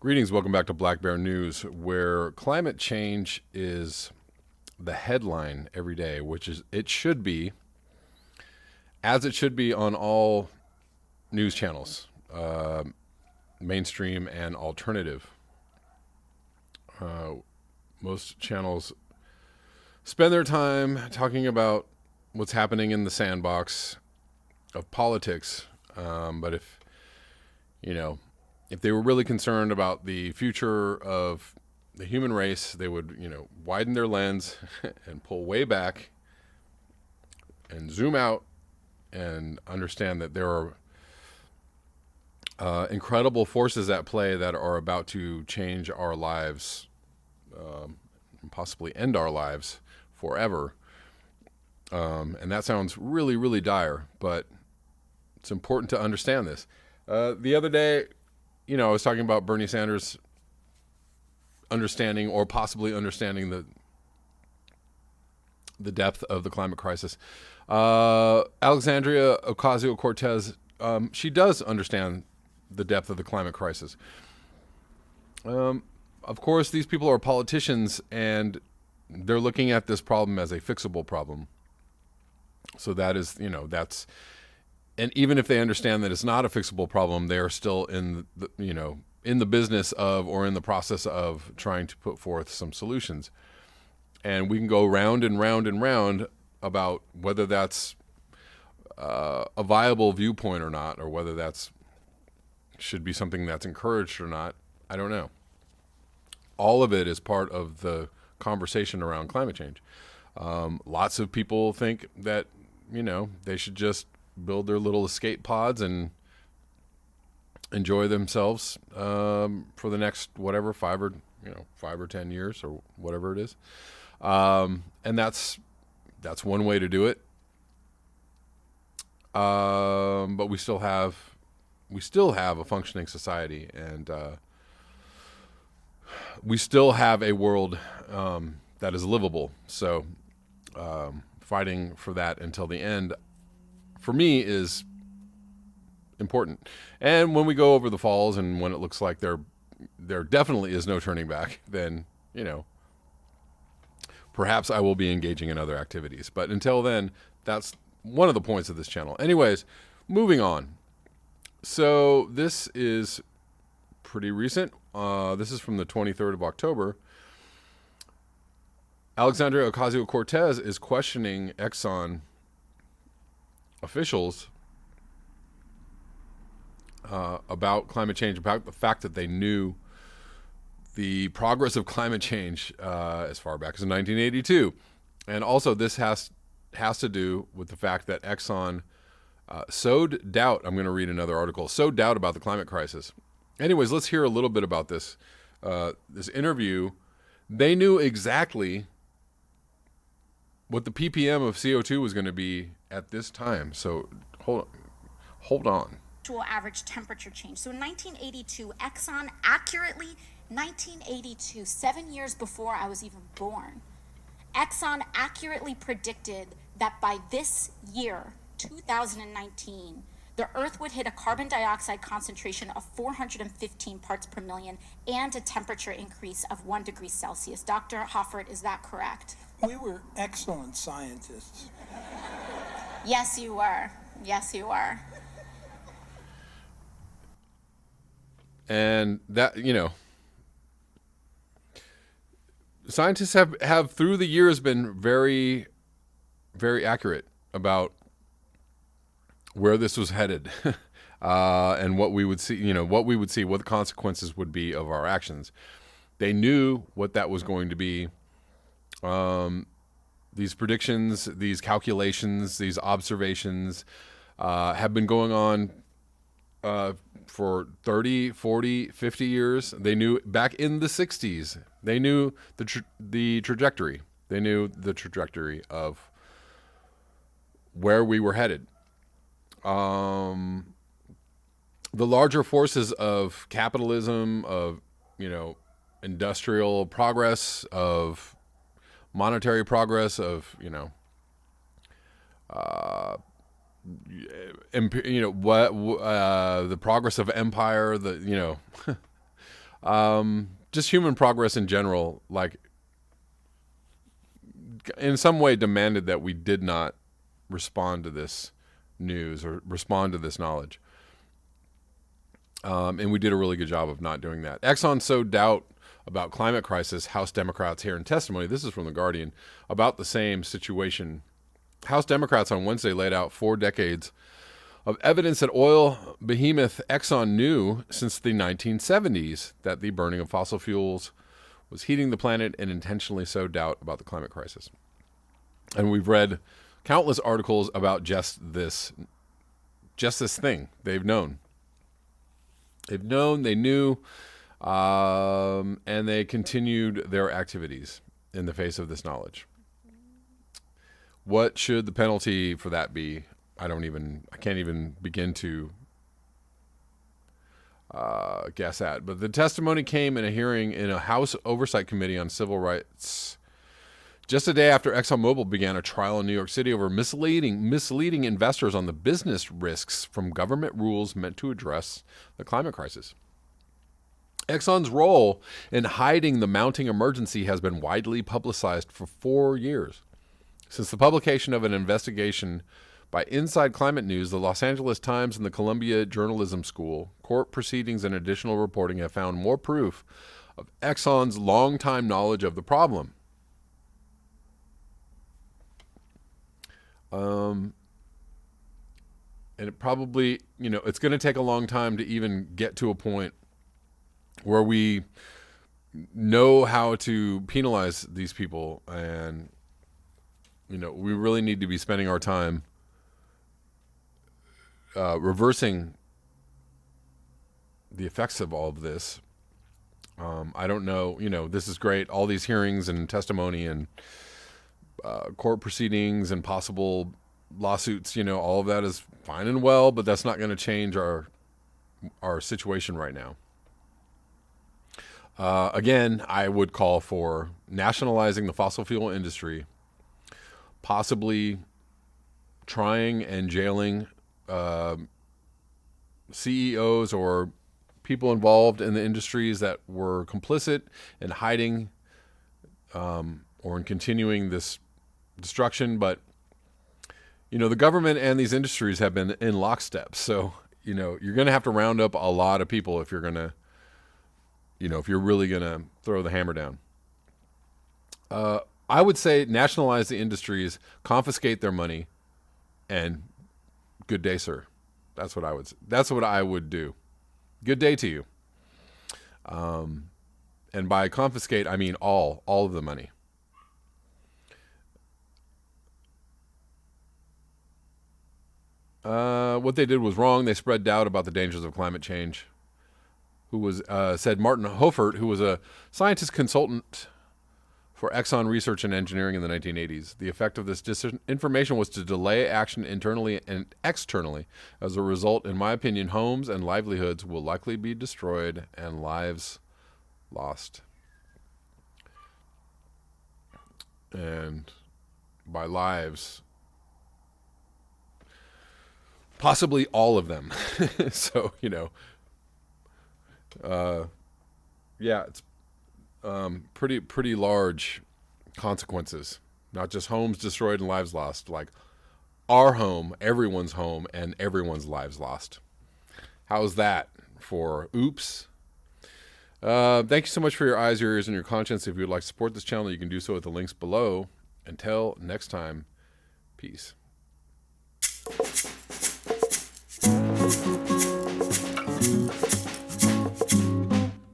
Greetings, welcome back to Black Bear News, where climate change is the headline every day, which is it should be, as it should be on all news channels, mainstream and alternative. Most channels spend their time talking about what's happening in the sandbox of politics, but if they were really concerned about the future of the human race, they would, widen their lens and pull way back and zoom out and understand that there are incredible forces at play that are about to change our lives, and possibly end our lives forever. And that sounds really, really dire, but it's important to understand this. The other day, I was talking about Bernie Sanders understanding or possibly understanding the depth of the climate crisis. Alexandria Ocasio-Cortez, she does understand the depth of the climate crisis. Of course, these people are politicians, and they're looking at this problem as a fixable problem. So that is, and even if they understand that it's not a fixable problem, they are still in the business of, or in the process of, trying to put forth some solutions. And we can go round and round and round about whether that's a viable viewpoint or not, or whether that's should be something that's encouraged or not. I don't know. All of it is part of the conversation around climate change. Lots of people think that, they should just build their little escape pods and enjoy themselves for the next whatever 5 or 10 years or whatever it is, and that's one way to do it. But we still have a functioning society, and we still have a world that is livable. So fighting for that until the end, for me, is important. And when we go over the falls, and when it looks like there definitely is no turning back, then perhaps I will be engaging in other activities. But until then, that's one of the points of this channel. Anyways, moving on. So this is pretty recent. This is from the 23rd of October. Alexandria Ocasio-Cortez is questioning Exxon officials about climate change, about the fact that they knew the progress of climate change as far back as 1982. And also this has to do with the fact that Exxon sowed doubt. I'm going to read another article. Sowed doubt about the climate crisis. Anyways, let's hear a little bit about this interview. They knew exactly what the ppm of CO2 was going to be at this time. So hold on. Actual average temperature change. So in 1982, Exxon accurately, 1982, 7 years before I was even born, Exxon accurately predicted that by this year, 2019, the Earth would hit a carbon dioxide concentration of 415 parts per million and a temperature increase of 1 degree Celsius. Dr. Hoffert, is that correct? We were excellent scientists. Yes, you were. Yes, you were. And that, scientists have through the years been very, very accurate about where this was headed, and what we would see, what the consequences would be of our actions. They knew what that was going to be. These predictions, these calculations, these observations have been going on for 30, 40, 50 years. They knew back in the 60s, they knew the trajectory. They knew the trajectory of where we were headed. The larger forces of capitalism, of, industrial progress, of monetary progress, of, the progress of empire, just human progress in general, like in some way demanded that we did not respond to this news or respond to this knowledge. And we did a really good job of not doing that. Exxon sowed doubt about climate crisis. House Democrats here in testimony, this is from The Guardian, about the same situation. House Democrats on Wednesday laid out 4 decades of evidence that oil behemoth Exxon knew since the 1970s that the burning of fossil fuels was heating the planet and intentionally sowed doubt about the climate crisis. And we've read countless articles about just this thing. They've known. They knew, and they continued their activities in the face of this knowledge. What should the penalty for that be? I can't even begin to guess at. But the testimony came in a hearing in a House Oversight Committee on Civil Rights just a day after ExxonMobil began a trial in New York City over misleading investors on the business risks from government rules meant to address the climate crisis. Exxon's role in hiding the mounting emergency has been widely publicized for 4 years. Since the publication of an investigation by Inside Climate News, the Los Angeles Times, and the Columbia Journalism School, court proceedings and additional reporting have found more proof of Exxon's longtime knowledge of the problem. And it probably, it's going to take a long time to even get to a point where we know how to penalize these people. And, we really need to be spending our time reversing the effects of all of this. I don't know, this is great. All these hearings and testimony and court proceedings and possible lawsuits, all of that is fine and well, but that's not going to change our situation right now. Again, I would call for nationalizing the fossil fuel industry, possibly trying and jailing CEOs or people involved in the industries that were complicit in hiding or in continuing this destruction. But the government and these industries have been in lockstep. So, you're going to have to round up a lot of people if you're going to, if you're really going to throw the hammer down. I would say nationalize the industries, confiscate their money, and good day, sir. That's what I would do. Good day to you. And by confiscate, I mean all of the money. What they did was wrong. They spread doubt about the dangers of climate change. Said Martin Hofert, who was a scientist consultant for Exxon Research and Engineering in the 1980s. The effect of this disinformation was to delay action internally and externally. As a result, in my opinion, homes and livelihoods will likely be destroyed and lives lost. And by lives, possibly all of them. So, it's pretty large consequences. Not just homes destroyed and lives lost, like our home, everyone's home, and everyone's lives lost. How's that for oops? Thank you so much for your eyes, your ears, and your conscience. If you would like to support this channel, you can do so at the links below. Until next time, peace.